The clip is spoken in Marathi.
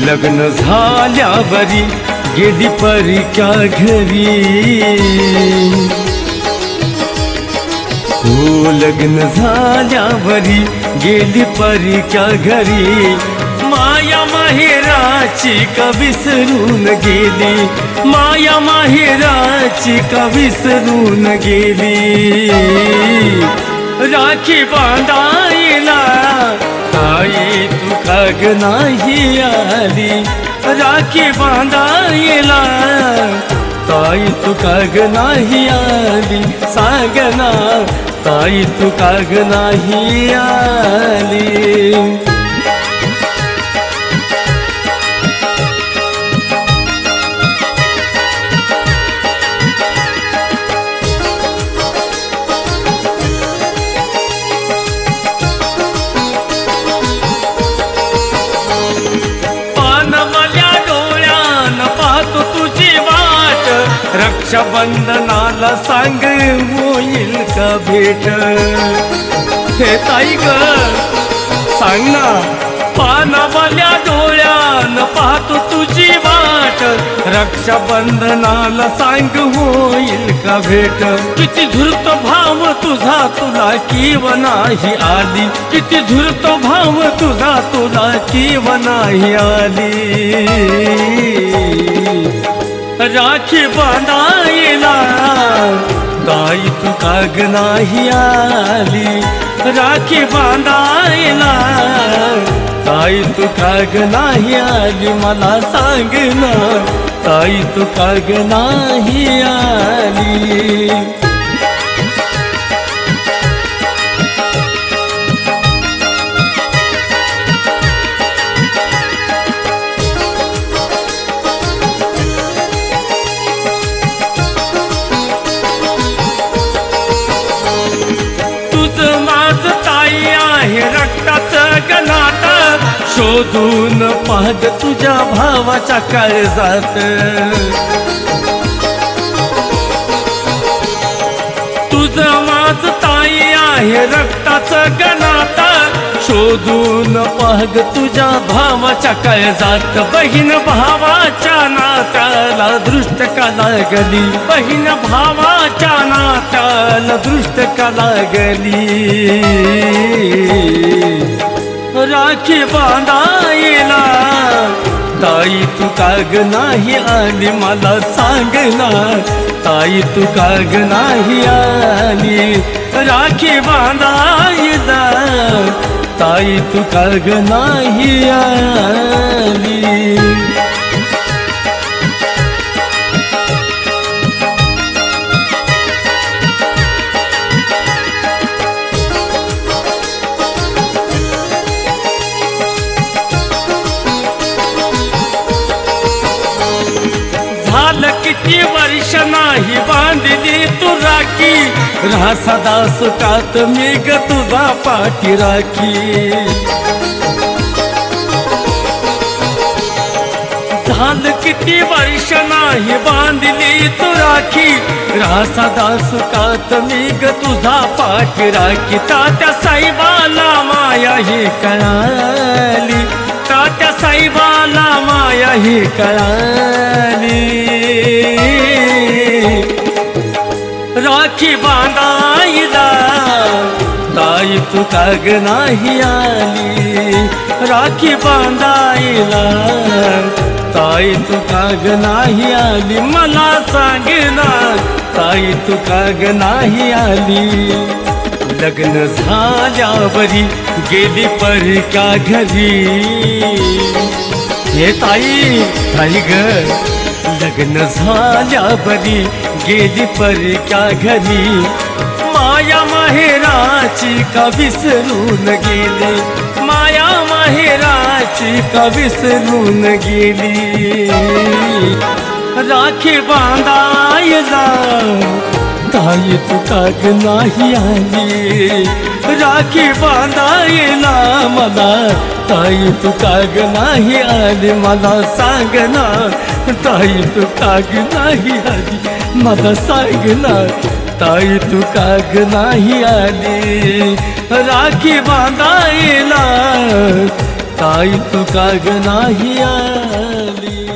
लग्न झाल्यावरी गेली परक्या घरी, हो लग्न झाल्यावरी गेली परक्या घरी, माया माहेराची का विसरून गेली, माया माहेराची का विसरून गेली। राखी बांधायला ताई तू का ग नाही आली, राखी बांधायला ताई तू का ग नाही आली, सांग ना ताई तू का ग नाही आली। रक्षाबंधनाला सांग होईल का भेट, हे ताई ग सांग ना, पानावाल्या डोळ्यान पाहतो तुझी वाट, रक्षाबंधनाला सांग होईल का भेट। किती धूर्त भाव तुझा तुला किव नाही आली, किती धूर्त भाव तुझा तुला किव नाही आली। राखी बांधायला ताई तू का ग नाही आली, राखी बांधायला ताई तू का ग नाही आली, मला सांग ना ताई तू का ग नाही आली। शोधून पाहत तुझ्या भावाच्या काळजात, तुझं माझ ताई आहे रक्ताचं गणात, शोधून पाहत तुझ्या भावाच्या काळजात। बहीण भावाच्या नात्याला दृष्ट का लागली, बहीण भावाच्या नात्याला दृष्ट का लागली। राखी बांधायला ताई तू का ग नाही आली, मला सांग ना ताई तू का ग नाही आली, राखी बांधायला ताई तू का ग नाही आली। किती वर्ष नाही बांधली तू राखी, राहा सदा सुखात मी ग तुझा पाठी राखी। झालं किती वर्ष नाही बांधली तू राखी, राहा सदा सुखात मी ग तुझा पाठी राखी। तात्या साहेबाला माया ही कळाली, तात्या साहेबाला माया ही कळाली। राखी बांधायला ताई तू का ग नाही आली, राखी बांधायला ताई तू का ग नाही आली, मला सांग ना ताई तू का ग नाही आली। लग्न झाल्यावरी गेली परक्या घरी, हे ताई ताई ग लग्न झाल्यावरी गेली परक्या घरी, माया माहेराची का विसरून गेली, माया माहेराची का विसरून गेली। राखी बांधायला ताई तू का ग नाही आली, राखी बांधायला मला ताई तू का ग नाही आली, मला सांग ना ताई तू का ग नाही आली, मला सांग ना ताई तू का ग नाही आली। राखी बांधायला ताई ताई तू का ग नाही आली.